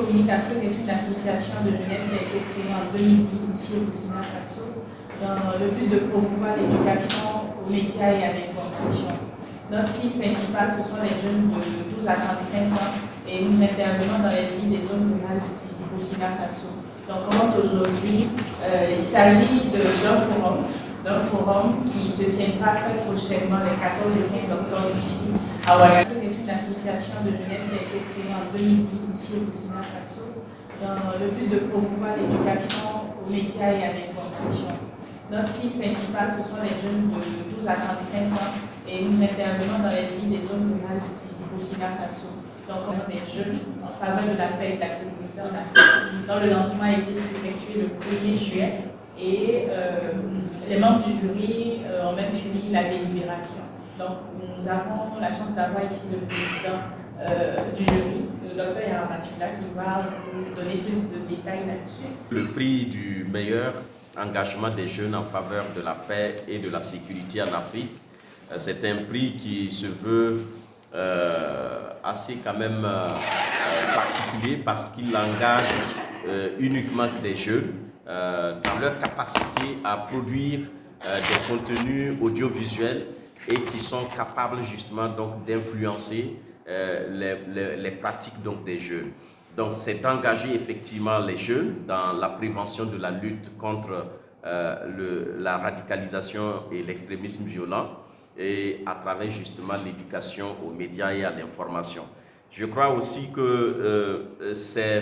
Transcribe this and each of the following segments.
Communique Afrique est une association de jeunesse qui a été créée en 2012 ici au Burkina Faso dans le but de promouvoir l'éducation aux médias et à l'information. Notre cible principale, ce sont les jeunes de 12 à 35 ans et nous intervenons dans les villes des zones rurales du Burkina Faso. Donc, aujourd'hui, il s'agit d'un forum qui se tiendra très prochainement les 14 et 15 octobre ici à Ouagadougou. C'est une association de jeunesse qui a été créée en 2012 ici au Burkina Faso dans le but de promouvoir l'éducation aux médias et à l'information. Notre cible principale, ce sont les jeunes de 12 à 35 ans et nous intervenons dans les villes des zones rurales du Burkina Faso. Donc, on a des jeunes en faveur de la paix et de la sécurité en Afrique, dont le lancement a été effectué le 1er juillet et les membres du jury ont même fini la délibération. Donc, nous avons la chance d'avoir ici le président du jury, le docteur Yaramatula, qui va vous donner plus de détails là-dessus. Le prix du meilleur engagement des jeunes en faveur de la paix et de la sécurité en Afrique, c'est un prix qui se veut assez quand même particulier parce qu'il engage uniquement des jeunes dans leur capacité à produire des contenus audiovisuels et qui sont capables justement donc d'influencer les pratiques donc des jeunes. Donc c'est engager effectivement les jeunes dans la prévention de la lutte contre la radicalisation et l'extrémisme violent et à travers justement l'éducation aux médias et à l'information. Je crois aussi que c'est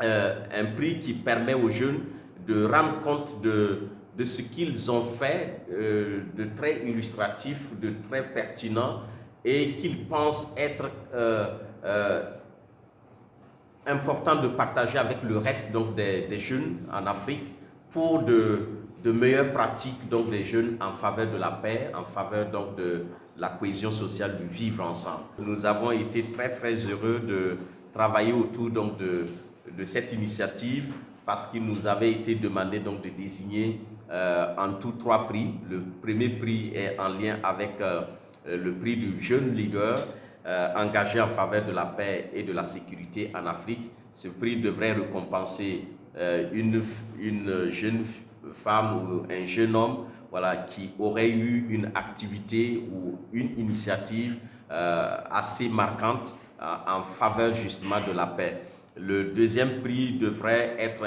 un prix qui permet aux jeunes de rendre compte de ce qu'ils ont fait de très illustratif, de très pertinent et qu'ils pensent être important de partager avec le reste donc, des jeunes en Afrique pour de meilleures pratiques donc, des jeunes en faveur de la paix, en faveur donc, de la cohésion sociale, du vivre ensemble. Nous avons été très heureux de travailler autour donc, de cette initiative parce qu'il nous avait été demandé donc, de désigner en tout 3 prix. Le premier prix est en lien avec le prix du jeune leader engagé en faveur de la paix et de la sécurité en Afrique. Ce prix devrait récompenser une jeune femme ou un jeune homme voilà, qui aurait eu une activité ou une initiative assez marquante en faveur justement de la paix. Le deuxième prix devrait être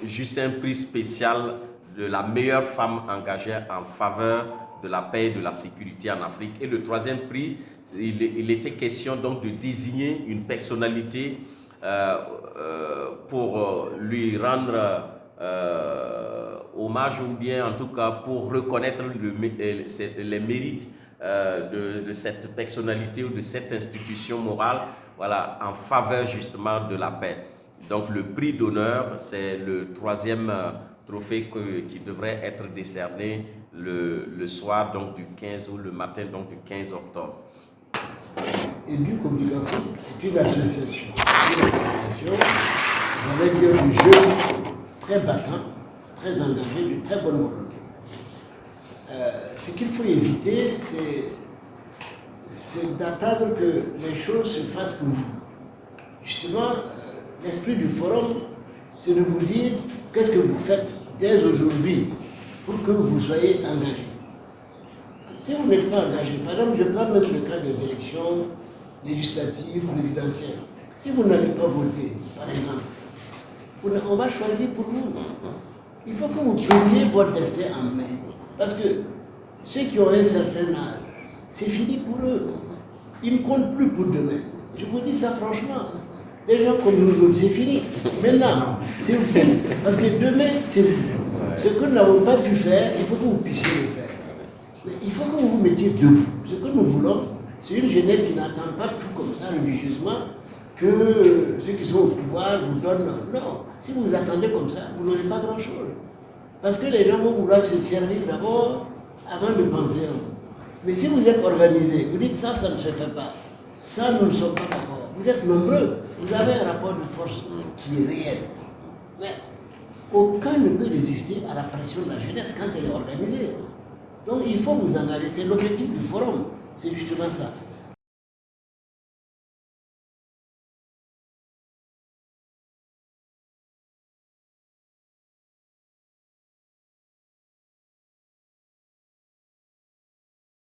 juste un prix spécial de la meilleure femme engagée en faveur de la paix et de la sécurité en Afrique. Et le troisième prix, il était question donc de désigner une personnalité pour lui rendre hommage ou bien en tout cas pour reconnaître les mérites de cette personnalité ou de cette institution morale voilà, en faveur justement de la paix. Donc le prix d'honneur, c'est le troisième trophée qui devrait être décerné le soir donc, du 15 ou le matin donc, du 15 octobre. Édu-Communique Afrique est une association. Vous allez dire du jeunes très battants, très engagés, de très bonne volonté. Ce qu'il faut éviter, c'est d'attendre que les choses se fassent pour vous. Justement, l'esprit du forum, c'est de vous dire qu'est-ce que vous faites dès aujourd'hui pour que vous soyez engagés. Si vous n'êtes pas engagé, par exemple, je prends même le cas des élections législatives, présidentielles. Si vous n'allez pas voter, par exemple, on va choisir pour vous. Il faut que vous preniez votre destin en main. Parce que ceux qui ont un certain âge, c'est fini pour eux. Ils ne comptent plus pour demain. Je vous dis ça franchement. Des gens comme nous autres, c'est fini. Maintenant, c'est vous. Parce que demain, c'est vous. Ce que nous n'avons pas pu faire, il faut que vous puissiez le faire. Mais il faut que vous vous mettiez debout. Ce que nous voulons, c'est une jeunesse qui n'attend pas tout comme ça religieusement, que ceux qui sont au pouvoir vous donnent. Non, si vous attendez comme ça, vous n'aurez pas grand-chose. Parce que les gens vont vouloir se servir d'abord avant de penser à vous. Mais si vous êtes organisé, vous dites ça, ça ne se fait pas. Ça, nous ne sommes pas d'accord. Vous êtes nombreux, vous avez un rapport de force qui est réel. Mais aucun ne peut résister à la pression de la jeunesse quand elle est organisée. Donc il faut vous engager. C'est l'objectif du forum. C'est justement ça.